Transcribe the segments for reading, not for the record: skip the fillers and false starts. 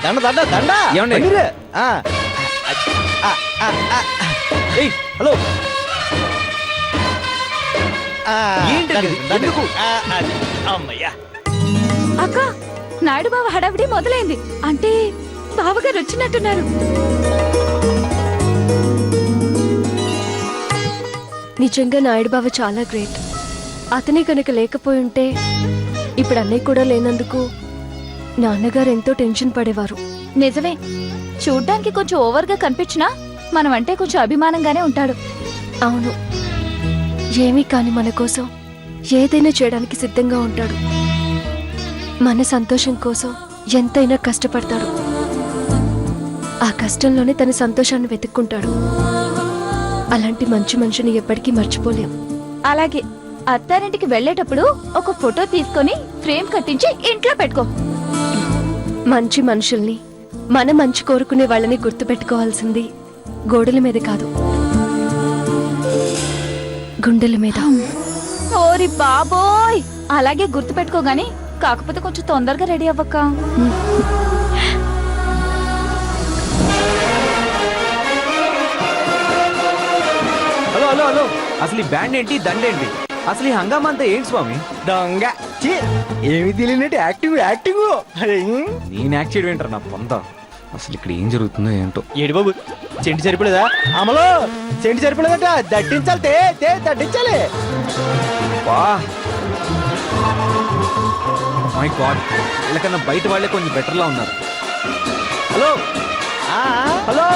దండ దండ దండ ఏమండి? బండిరా. ఏయ్ హలో ఏంటండి? ఎందుకు? అమ్మయ్యా అక్క నాయుడు బావ హడావిడి మొదలైంది అంటే బావగారు వచ్చినట్టున్నారు. నిజంగా నాయుడు బావ చాలా గ్రేట్. అతనే కనుక లేకపోయి ఉంటే ఇప్పుడు అన్నయ్య కూడా లేనందుకు నాన్నగారు ఎంతో టెన్షన్ పడేవారు. నిజమే, చూడ్డానికి కొంచెం ఓవర్గా కనిపించినా మనం అంటే కొంచెం అభిమానంగానే ఉంటాడు. అవును, ఏమీ కాని మన కోసం ఏదైనా చేయడానికి సిద్ధంగా ఉంటాడు. మన సంతోషం కోసం ఎంతైనా కష్టపడతాడు. ఆ కష్టంలోనే తన సంతోషాన్ని వెతుక్కుంటాడు. అలాంటి మంచి మనిషిని ఎప్పటికీ మర్చిపోలేం. అలాగే అత్తారింటికి వెళ్ళేటప్పుడు ఒక ఫోటో తీసుకొని ఫ్రేమ్ కట్టించి ఇంట్లో పెట్టుకో. మంచి మనుషుల్ని, మన మంచి కోరుకునే వాళ్ళని గుర్తుపెట్టుకోవాల్సింది గోడల మీద కాదు, గుండెల మీద. ఓరి బాబోయ్, అలాగే గుర్తు పెట్టుకోగాని కాకపోతే కొంచెం తొందరగా రెడీ అవ్వక్క. హలో హలో హలో, అసలు ఈ బ్యాండ్ ఏంటి, దండేంటి, అసలు ఈ హంగామా అంతా ఏంటి స్వామి? దొంగ ఛీ, ఏమి తెలియనట్టు యాక్టింగ్ యాక్టింగ్. నేను యాక్ట్ చేయడం ఏంటారు నా పొంత. అసలు ఇక్కడ ఏం జరుగుతుందో ఏంటో. ఏడు బాబు, చెంటి సరిపడదా అమలో? చెంటి సరిపడదట, దట్టించాలి తే తే దట్టించాలి. వా మై గాడ్, వీళ్ళకన్నా బయట వాళ్ళే కొంచెం బెటర్లా ఉన్నారు. హలో హలో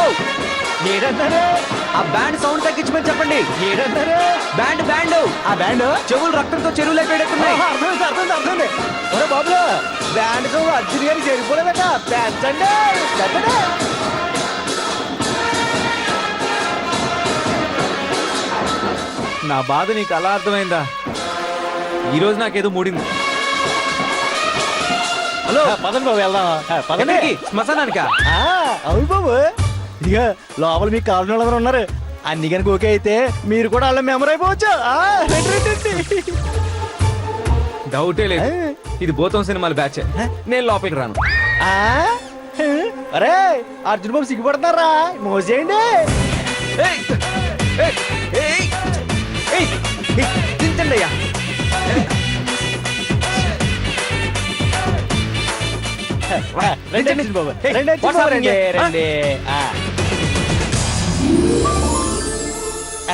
ఏడన్నారు? ఆ బ్యాండ్ సౌండ్ తగ్గించమని చెప్పండి. ఏడన్నారు? బ్యాండ్ బ్యాండ్ ఆ బ్యాండ్ చెవులు రక్తంతో చెరువులు అయిపోయినట్టున్నాయి. అర్థమైంది అర్థమైంది అర్థమైంది. ఒరే బాబులు, బ్యాండ్ సౌండ్ అర్జున్ గారికి సరిపోలేదట, పెంచండి పెంచండి. నా బాధ నీకు అలా అర్థమైందా? ఈరోజు నాకేదో మూడింది. హలో పదండి బాబు వెళ్దాం. పదండి. ఎక్కడికి? శ్మశానానికా? అవును బాబు, ఇక లోపల మీకు కావాల్సిన వాళ్ళందరూ ఉన్నారు. అన్ని కనుక ఓకే అయితే మీరు కూడా వాళ్ళ మెంబర్ అయిపోవచ్చు. రండి, రండి. డౌటే లేదు, ఇది భూతం సినిమాల బ్యాచ్. నేను లోపలికి రాను. అరే అర్జున్ బాబు సిగ్గుపడుతున్నారా? మోసేయండి. దించండి అయ్యా. రండి అర్జున్ బాబు, రండి అర్జున్ బాబు, రండి రండి.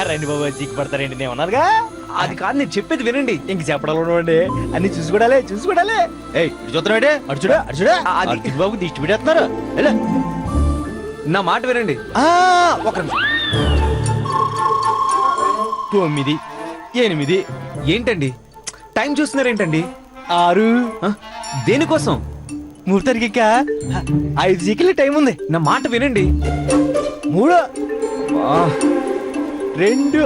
రండి బాబు, సిగ్గుపడతారండి, నేను ఉన్నారుగా. అది కాదు, నేను చెప్పేది వినండి. ఇంక చెప్పడాలి, అన్ని చూసుకోడాలి చూసుకోడాలి. ఏయ్ ఇటు చూస్తున్నాడే, అర్జుడా అర్జుడా, అది- అర్జున్ బాబు దిష్టి పెట్టేస్తున్నారు. వెళ్ళు. నా మాట వినండి. ఒక నిమిషం. 9 8 ఏంటండి టైం చూస్తున్నారేంటండి? 6 ఆ? దేనికోసం? ముహూర్తానికి ఇంకా 5 సెకండ్ల టైం ఉంది. నా మాట వినండి. 3 ఆ, 2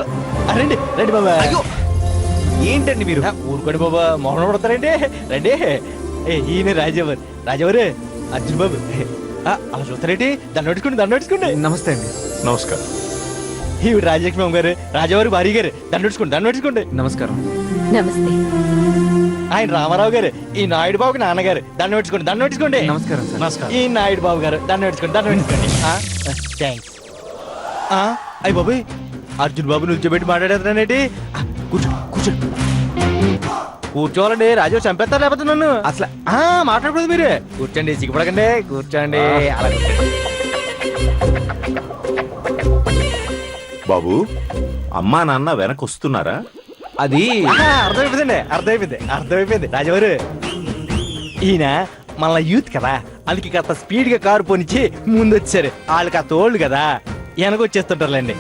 రండి రండి బాబా. అయ్యో ఏంటండి మీరు? ఊరుకోండి బాబా, మొహం పడతారండి. రండి. ఈయన రాజావారు, రాజావారు అర్జున్ బాబు. అలా చూస్తారేంటి? దండ నడుచుకోండి. నమస్తే అండి. నమస్కారం. ఈవిడ రాజలక్ష్మి అమ్మ గారు, రాజావారి భార్య గారు. దండ నడుచుకోండి. నమస్కారం. నమస్తే. ఆయన రామారావు గారు, ఈ నాయుడు బాబుకి నాన్నగారు. దండ నడుచుకోండి. నమస్కారం సార్. నమస్కారం. ఈ నాయుడు బాబు గారు దండ నడుచుకోండి. థ్యాంక్స్. అయ్యి బాబు, అర్జున్ బాబు నిల్చోబెట్టి మాట్లాడేస్తున్నానేటి? కూర్చోవాలండి, రాజు చంపేస్తారు లేకపోతే నన్ను. అసలు మాట్లాడకూడదు మీరు. కూర్చోండి, సిగ్గుపడకండి, కూర్చోండి. అలా కూర్చోండి. బాబు, అమ్మా నాన్న వెనక వస్తున్నారా? అది అర్థమైపోయింది రాజావారు. ఈయన మన యూత్ కదా, అందుకే కాస్త స్పీడ్ గా కారు పోనిచ్చి ముందు వచ్చారు. వాళ్ళకి ఆ తోళ్ళు కదా, వెనక వచ్చేస్తుంటారులేండి.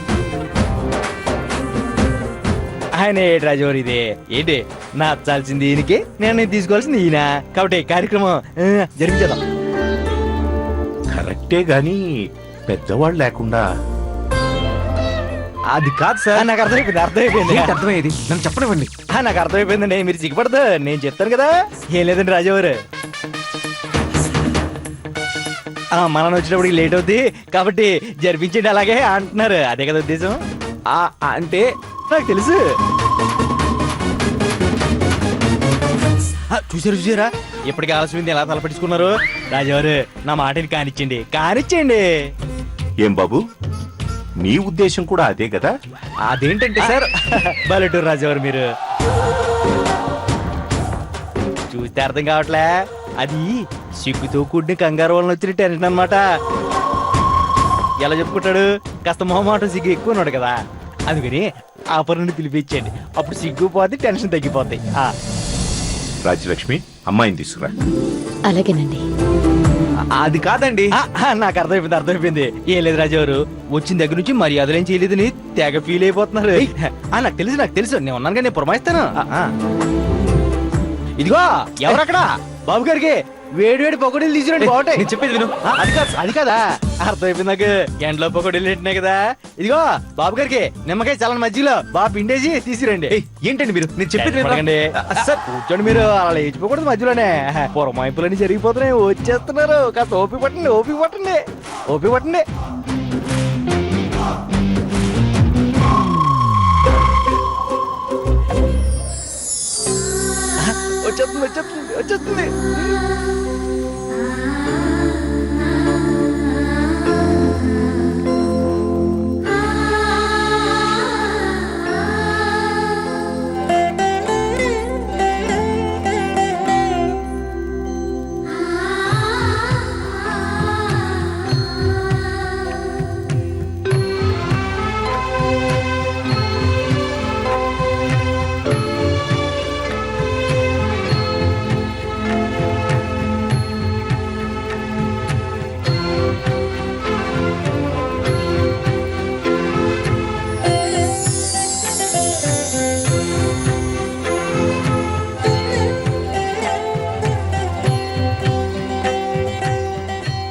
ఆయన ఏంటి రాజావారు, ఇది ఏంటి నచ్చాల్సింది ఈయనకి, నేను తీసుకోవాల్సింది ఈయన. కాబట్టి కార్యక్రమం జరిపించేద్దాం. కరెక్టే గాని పెద్దవాళ్ళు లేకుండా. అది కాదు సార్. నాకు అర్థమైపోయింది. ఏంటి అర్థమయ్యేది? నన్ను చెప్పనివ్వండి. నాకు అర్థమైపోయిందండి, మీరు సిగ్గుపడదు, నేను చెప్తాను కదా. ఏం లేదండి రాజావారు, మనం వచ్చినప్పుడు లేట్ అవుద్ది కాబట్టి జరిపించండి అలాగే అంటున్నారు. అదే కదా ఉద్దేశం. అంటే నాకు తెలుసు. చూసారా ఇప్పటికి ఆలస్యమైంది ఎలా తలపెట్టుకున్నారు? రాజావారు నా మాటని కానిచ్చండి, కానిచ్చండి. ఏం బాబు, మీ ఉద్దేశం కూడా అదే కదా? అదేంటంటే సార్, బలెటూరు రాజావారు మీరు. చూస్తే అర్థం కావట్లే, అది సిగ్గుతో కూడిన కంగారు వలన వచ్చిన టెన్షన్ అనమాట. ఎలా చెప్పుకుంటాడు, కాస్త మొహమాటం సిగ్గు ఎక్కువ ఉన్నాడు కదా, అందుకని ఆ పనుని పిలిపించండి. అప్పుడు సిగ్గు పోతే టెన్షన్ తగ్గిపోతాయి. రాజలక్ష్మి, అమ్మాయిని తీసుకురా. అలాగేనండి. అది కాదండి. నాకు అర్థమైపోయింది. ఏం లేదు రాజావారు, వచ్చిన దగ్గర నుంచి మర్యాదలు ఏం చేయలేదని తెగ ఫీల్ అయిపోతున్నారు. నాకు తెలుసు నేను ఉన్నాను కానీ నేను పురమాయిస్తాను. ఇదిగో ఎవరక్కడ? బాబు గారికి వేడి పకోడీలు తీసుకురండి, బాగుంటాయి. నేను చెప్పేది విను. అది కదా అర్థమైపోయింది నాకు. ఎండలో పకోడీలు పెట్టినాయి కదా. ఇదిగో బాబు గారికి నిమ్మకాయ చల్లని మధ్యలో బాగా పిండేసి తీసుకురండి. ఏంటండి మీరు? నేను చెప్పేది విను. పడకండి. సార్ కూర్చోండి, మీరు అలా లేచిపోకూడదు మధ్యలోనే. పురమాయింపులన్నీ జరిగిపోతున్నాయి, వచ్చేస్తున్నారు. కాస్త ఓపిక పట్టండి. వచ్చేస్తుంది.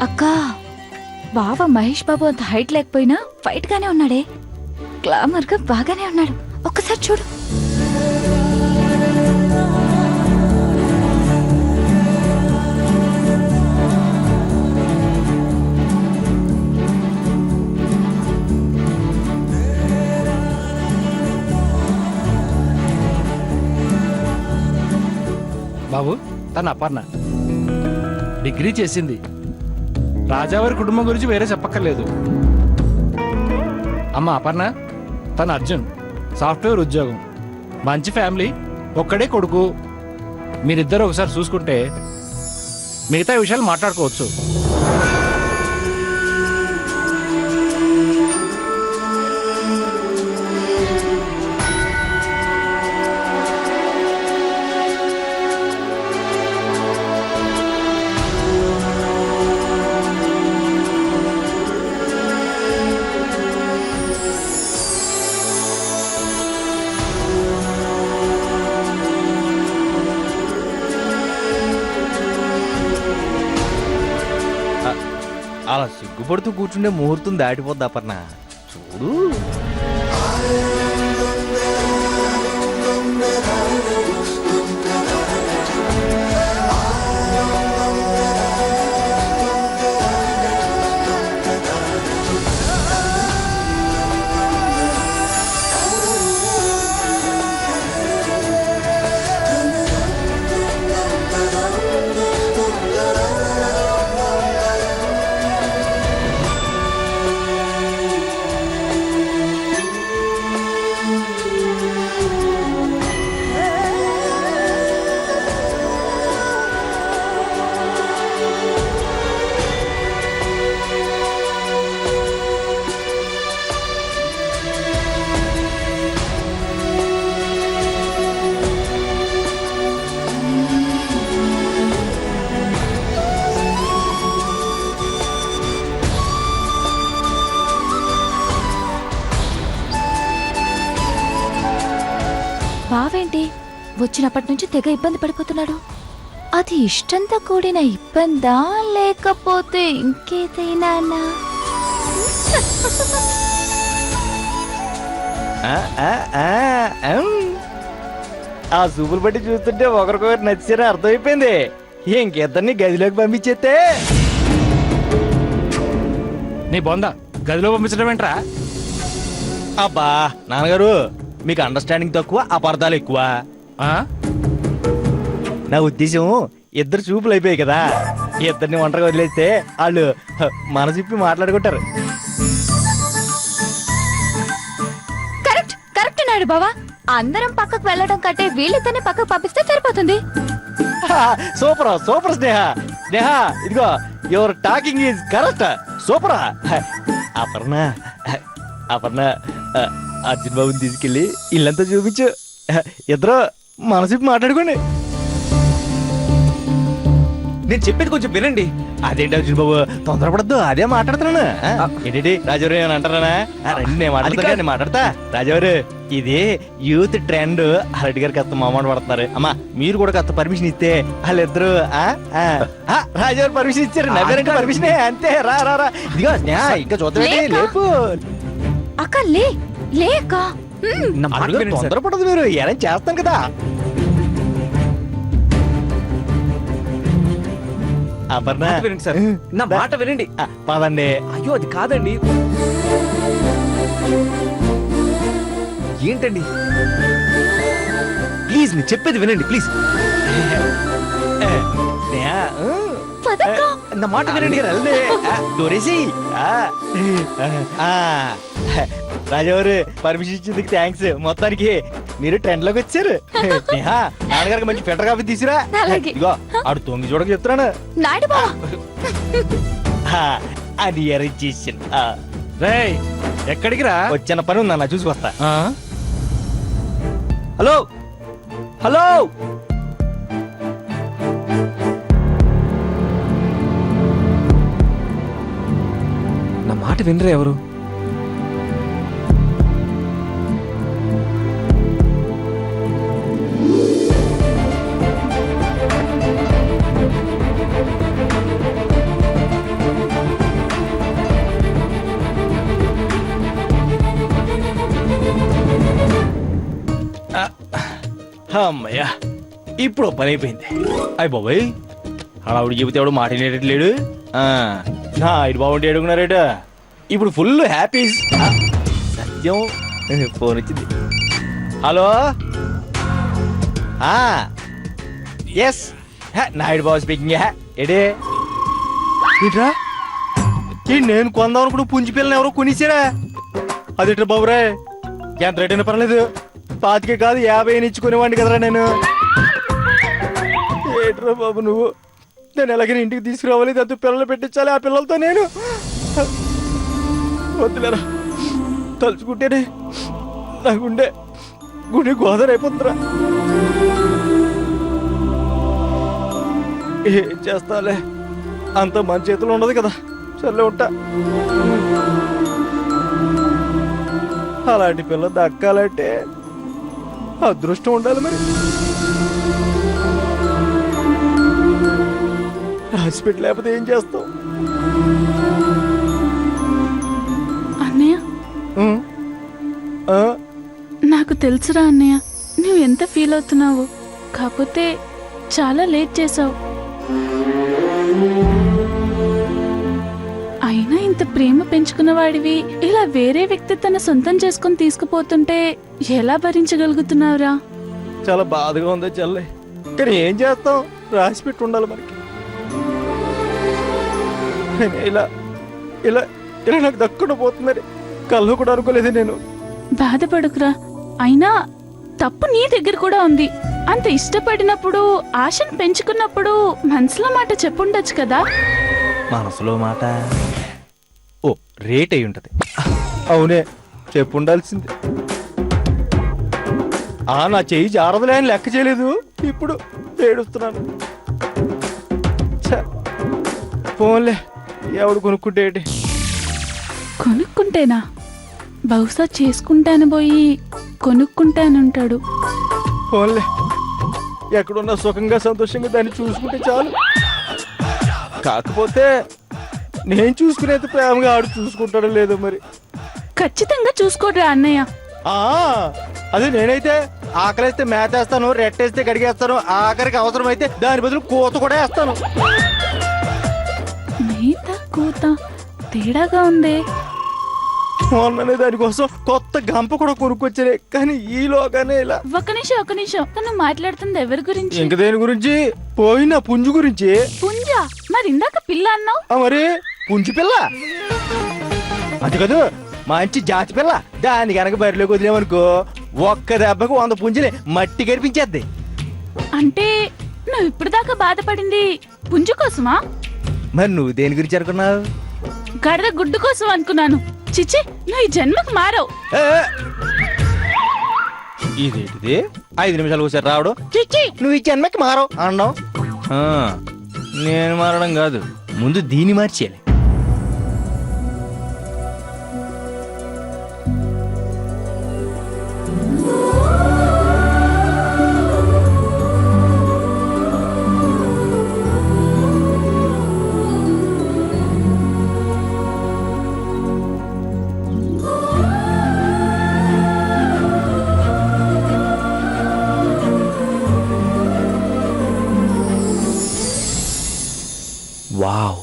అక్కా, బావ మహేష్ బాబు అంత హైట్ లేకపోయినా ఫైట్ గానే ఉన్నాడే. గ్లామర్ గా బాగానే ఉన్నాడు. ఒక్కసారి చూడు. బాబు, తన అపర్ణ డిగ్రీ చేసింది. రాజావారి కుటుంబం గురించి వేరే చెప్పక్కర్లేదు. అమ్మ అపర్ణ, తన అర్జున్ సాఫ్ట్వేర్ ఉద్యోగం, మంచి ఫ్యామిలీ, ఒక్కడే కొడుకు. మీరిద్దరు ఒకసారి చూసుకుంటే మిగతా విషయాలు మాట్లాడుకోవచ్చు. అలా సిగ్గుపడుతూ కూర్చుండే ముహూర్తం దాటిపోద్ది అపర్ణ. చూడు. బావేంటి వచ్చినప్పటి నుంచి తెగ ఇబ్బంది పడిపోతున్నాడు? అది ఇష్టంతో కూడిన ఇబ్బందా లేకపోతే ఇంకేదైనా? ఆ సూపులు బట్టి చూస్తుంటే ఒకరికొకరు నచ్చారని అర్థమైపోయింది. ఇంకిద్దరిని గదిలోకి పంపించేస్తే నీ బొంద గదిలో పంపించడం ఏంట్రా? అబ్బా నాన్నగారు, మీకు అండర్స్టాండింగ్ తక్కువ, అపార్థాలు ఎక్కువ. ఆ? నా ఉద్దేశం ఇద్దరు చూపులు అయిపోయాయి కదా, ఇద్దరిని ఒంటరిగా వదిలేస్తే వాళ్ళు మనసిప్పి మాట్లాడుకుంటారు. కరెక్ట్ కరెక్ట్ నాయుడు బావా, అందరం పక్కకు వెళ్ళడం కంటే వీళ్ళిద్దరిని పక్కకు పంపిస్తే సరిపోతుంది. సూపర్ సూపర్ స్నేహ. స్నేహ ఇదిగో your talking is correct. Super. Aparna Aparna Arjun బాబుని తీసుకెళ్ళి ఇల్లంతా చూపించు. ఇద్దరు మనసిప్పి మాట్లాడుకోండి. నేను చెప్పేది కొంచెం వినండి. అదేంటి అర్జున్ బాబు తొందరపడద్దు, అదే మాట్లాడుతున్నాను. ఏంటి రాజావారు ఏమని అంటారా? రండి నేను మాట్లాడతా, నేను మాట్లాడతా. రాజావారు ఇది యూత్ ట్రెండ్. అరటి గారు కాస్త మామాట పడుతున్నారు. అమ్మా మీరు కూడా కాస్త పర్మిషన్ ఇస్తే వాళ్ళిద్దరు రాజావారు పర్మిషన్ ఇచ్చారు. నవ్వారంటే పర్మిషన్ అంతే. రా రా రా ఇదిగో స్నేహ ఇంకా చూద్దాం. లేపు అక్క లే లే అక్క. నా మాట వినండి సార్. తొందరపడదు, మీరు ఏమైనా చేస్తాను కదా. అపర్ణ మాట వినండి సార్, నా మాట వినండి. పదండి. అయ్యో అది కాదండి. ఏంటండి ప్లీజ్ నేను చెప్పేది వినండి ప్లీజ్. స్నేహ పదక్క. నా మాట వినండి. దొరేసి రాజావారు పర్మిషన్ ఇచ్చేందుకు థ్యాంక్స్. మొత్తానికి మీరు ట్రెండ్ లోకి వచ్చారు. నాన్నగారికి మంచి ఫిల్టర్ కాఫీ తీసురా. అలాగే. ఇదిగో ఆడు తొంగి చూడక చెప్తున్నాను. నాయుడు బావా అది అరేంజ్ చేసాను. రేయ్ ఎక్కడికి రా? వచ్చిన పని ఉందన్న, చూసి వస్తా. ఆ? హలో హలో నా మాట వినరా ఎవరు? అమ్మయ్యా ఇప్పుడు పని అయిపోయింది. అయ్య బాబాయ్ ఆవిడ చెబితే ఎవడు మాట వినేటట్లేడు. నా ఇటు బాగుంటే అడుగున్నారేట. ఇప్పుడు ఫుల్ హ్యాపీ. సత్యం ఫోన్ వచ్చింది. హలో ఎస్ నాయుడు బాబు స్పీకింగ్. ఏడే ఏంట్రా నేను కొందాం అనుకున్న పుంజి పిల్లని ఎవరో కొనిచ్చారా? అదేట్రా బాబురే, ఎంత రేట్ అయినా పర్లేదు, 25 కాదు 50 ఇచ్చుకునేవాడిని కదరా నేను. ఏట్రా బాబు నువ్వు, నేను ఎలాగైనా ఇంటికి తీసుకురావాలి, దాంతో పిల్లలు పెట్టించాలి. ఆ పిల్లలతో నేను వద్దులేరా, తలుచుకుంటేనే నా గుండె గోదర అయిపోతుందిరా. ఏం చేస్తాలే, అంత మన చేతిలో ఉండదు కదా. సర్లే ఉంటా. అలాంటి పిల్ల దక్కాలంటే అదృష్టం ఉండాలి మరి. హాస్పిటల్ లేకపోతే ఏం చేస్తావు? అన్నయ్య నాకు తెలుసురా అన్నయ్య, నువ్వు ఎంత ఫీల్ అవుతున్నావు. కాకపోతే చాలా లేట్ చేసావు. అయినా ఇంత ప్రేమ పెంచుకున్న వాడివి ఇలా వేరే వ్యక్తి తన సొంతం చేసుకుని తీసుకుపోతుంటే ఎలా భరించగలుగుతున్నావురా? చాలా బాధగా ఉందో చెల్లె, కానీ ఏం చేస్తాం, రాసి పెట్టి ఉండాలి మనకి. ఇలా ఇలా ఇలా నాకు దక్కకుండా పోతుందని కళ్ళు కూడా అనుకోలేదు నేను. బాధపడుకురా, అయినా తప్పు నీ దగ్గర కూడా ఉంది. అంత ఇష్టపడినప్పుడు ఆశను పెంచుకున్నప్పుడు మనసులో మాట చెప్పుండొచ్చు కదా. మనసులో మాట ఓ రేట్ అయి ఉంటది. అవునే చెప్పుండాల్సింది. నా చెయ్యి జారదులే అని లెక్క చేయలేదు, ఇప్పుడు ఏడుస్తున్నాను. ఫోన్లే ఎవడు కొనుక్కుంటే. కొనుక్కుంటేనా? బహుశా చేసుకుంటాను పోయి కొనుక్కుంటానంటాడు. ఫోన్లే ఎక్కడున్నా సుఖంగా సంతోషంగా దాన్ని చూసుకుంటే చాలు. కాకపోతే నేను చూసుకునేది ప్రేమగా ఆడు చూసుకుంటాడో లేదో మరి. ఖచ్చితంగా చూసుకోడ్రా అన్నయ్య. అదే నేనైతే ఆకలిస్తే మేతేస్తాను, రెట్టేస్తే గడిగేస్తాను, ఆఖరికి అవసరమైతే దాని బదులు కోత కూడా వేస్తాను. మేత కూత తేడాగా ఉందే. మొన్ననే దానికోసం కొత్త గంప కూడా కొనుక్కొచ్చలే, కానీ ఈలోగానే ఇలా. ఒక్క నిమిషం తను మాట్లాడుతుంది ఎవరి గురించి? ఇంక దేని గురించి? పోయిన పుంజు గురించి. పుంజా? మరి ఇందాక పిల్ల అన్నావు. మరి పుంజు పిల్ల అది కాదు, మంచి జాతి పిల్ల. దాని కనుక బరిలోకి వదిలేమనుకో ఒక్క దెబ్బకు 100 పుంజులే మట్టి కనిపించేద్ది. అంటే నువ్వు ఇప్పుడు దాకా బాధపడింది పుంజు కోసమా? మరి నువ్వు దేని గురించి అనుకున్నావు? గడద గుడ్డు కోసం అనుకున్నాను. చిచ్చి, నువ్వు ఈ జన్మకు మారవు. ఇదేంటిది 5 నిమిషాలు ఒకసారి రావడం, చిచ్చి నువ్వు ఈ జన్మకి మారవు అన్నావు. నేను మారడం కాదు, ముందు దీన్ని మార్చేయాలి. వావ్,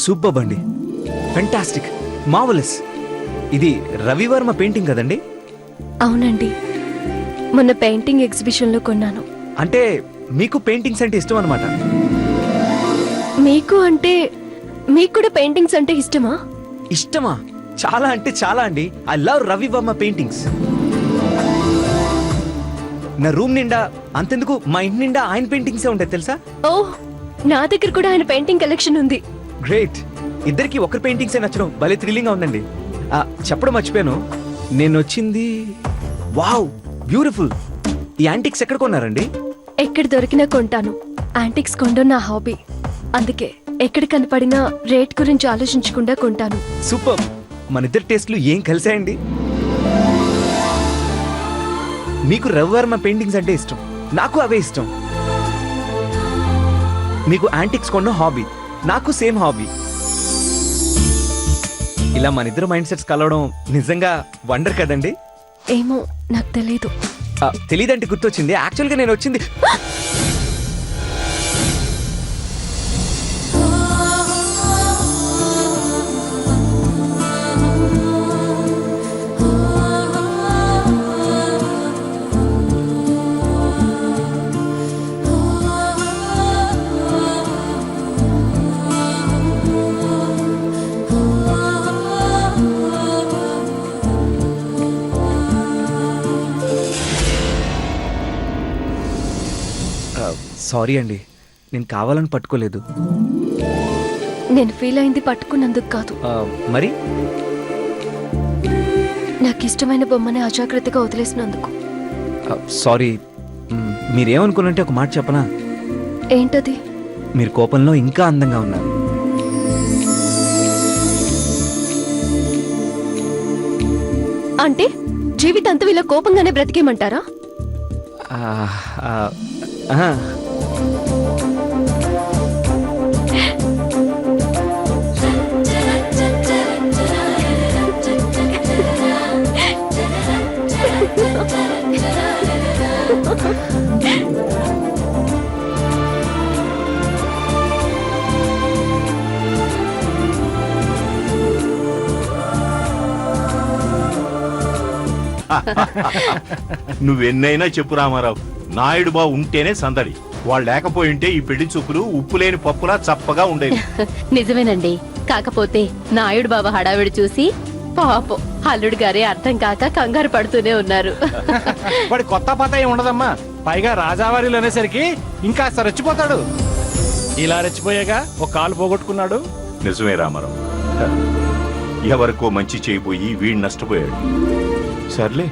సూపర్ అండి, ఫెంటాస్టిక్, మార్వలస్. ఇది రవివర్మ పెయింటింగ్ కదండి? అవునండి, మొన్న పెయింటింగ్ ఎగ్జిబిషన్లో కొన్నాను. అంటే మీకు పెయింటింగ్స్ అంటే ఇష్టం అనమాట? మీకు అంటే మీకు కూడా పెయింటింగ్స్ అంటే ఇష్టమా? ఇష్టమా? చాలా అంటే చాలా అండి. I love Ravi Varma paintings. నా రూమ్ నిండా, అంతెందుకు మా ఇంటి నిండా ఆయన పెయింటింగ్సే ఉంటాయి తెలుసా? ఓ, నా దగ్గర కూడా ఆయన పెయింటింగ్ కలెక్షన్ ఉంది. గ్రేట్. ఇద్దరికి ఒకరి పెయింటింగ్సే నచ్చడం భలే థ్రిల్లింగ్ గా ఉందండి. చెప్పడం మర్చిపోయాను, నేను వచ్చింది. Wow, beautiful. ఈ యాంటిక్స్ ఎక్కడ కొన్నారండి? ఎక్కడ దొరికినా కొంటాను. యాంటిక్స్ కొనడం నా హాబీ. అందుకే ఎక్కడ కనపడినా రేట్ గురించి ఆలోచించకుండా కొంటాను. సూపర్. మన ఇద్దరు టేస్ట్లు ఏం కలిసాయండి. మీకు రవివర్మ పెయింటింగ్స్ అంటే ఇష్టం, నాకు అవే ఇష్టం. మీకు యాంటిక్స్ కొన్న హాబీ, నాకు సేమ్ హాబీ. ఇలా మన ఇద్దరు మైండ్ సెట్స్ కలవడం నిజంగా వండర్ కదండి. ఏమో నాకు తెలీదు. తెలీదంటే గుర్తొచ్చింది, యాక్చువల్గా నేను వచ్చింది. సారీ అండి, నేను కావాలని పట్టుకోలేదు. నేను ఫీల్ అయింది పట్టుకున్నందుకు కాదు. మరి నాకు ఇష్టమైన బొమ్మని అజాగ్రత్తగా వదిలేసినందుకు. సారీ. మీరేమనుకున్నంటే ఒక మాట చెప్పనా? ఏంటది? మీరు కోపంలో ఇంకా అందంగా ఉన్నారు. అంటే జీవితాంతం ఇలా కోపంగానే బ్రతికేమంటారా? నువ్వెన్నైనా చెప్పు రామారావు, నాయుడు బావ ఉంటేనే సందడి. వాళ్ళు లేకపోయింటే ఈ పెళ్లి చూపులు ఉప్పు లేని పప్పులా చప్పగా ఉండేవి. నిజమేనండి. కాకపోతే నాయుడు బాబా హడావిడి చూసి పాపం అల్లుడు గారే అర్థం కాక కంగారు పడుతూనే ఉన్నారు. వాడి కొత్త పాత ఏం ఉండదమ్మా, పైగా రాజావారిలు అనేసరికి ఇంకా రెచ్చిపోతాడు. ఇలా రెచ్చిపోయాగా ఒక కాలు పోగొట్టుకున్నాడు. నిజమే రామారావు, ఎవరికో మంచి చేయబోయి వీడు నష్టపోయాడు. సర్లే,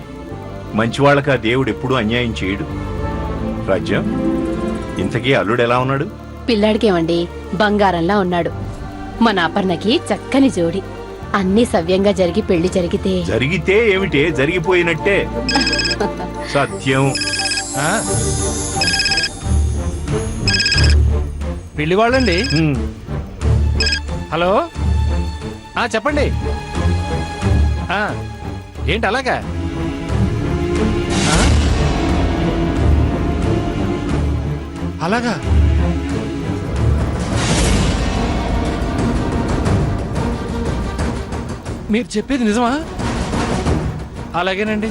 మంచివాళ్ళకి ఆ దేవుడు ఎప్పుడూ అన్యాయం చేయడు. రాజ్యం, ఇంతకీ అల్లుడు ఎలా ఉన్నాడు? పిల్లాడికేమండి బంగారంలా ఉన్నాడు. మన అపర్ణకి చక్కని జోడి. అన్ని సవ్యంగా జరిగి పెళ్లి జరిగితే ఏమిటే, జరిగిపోయినట్టే. సత్యం. పెళ్లి వాళ్ళండి హలో చెప్పండి. ఏంటి అలాగా? అలాగా? మీరు చెప్పేది నిజమా? అలాగేనండి.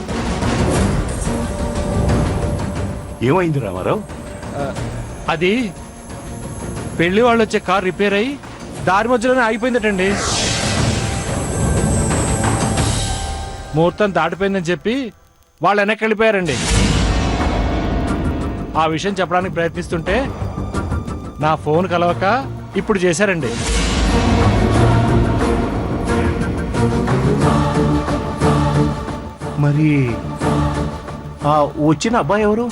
ఏమైంది రామారావు? అది పెళ్లి వాళ్ళు వచ్చే కార్ రిపేర్ అయ్యి దారి మధ్యలోనే ఆగిపోయిందటండి. ముహూర్తం దాటిపోయిందని చెప్పి వాళ్ళు వెనక్కి వెళ్ళిపోయారండి. ఆ విషయం చెప్పడానికి ప్రయత్నిస్తుంటే నా ఫోన్ కలవక ఇప్పుడు చేశారండి. మరి ఆ వచ్చిన అబ్బాయి ఎవరు?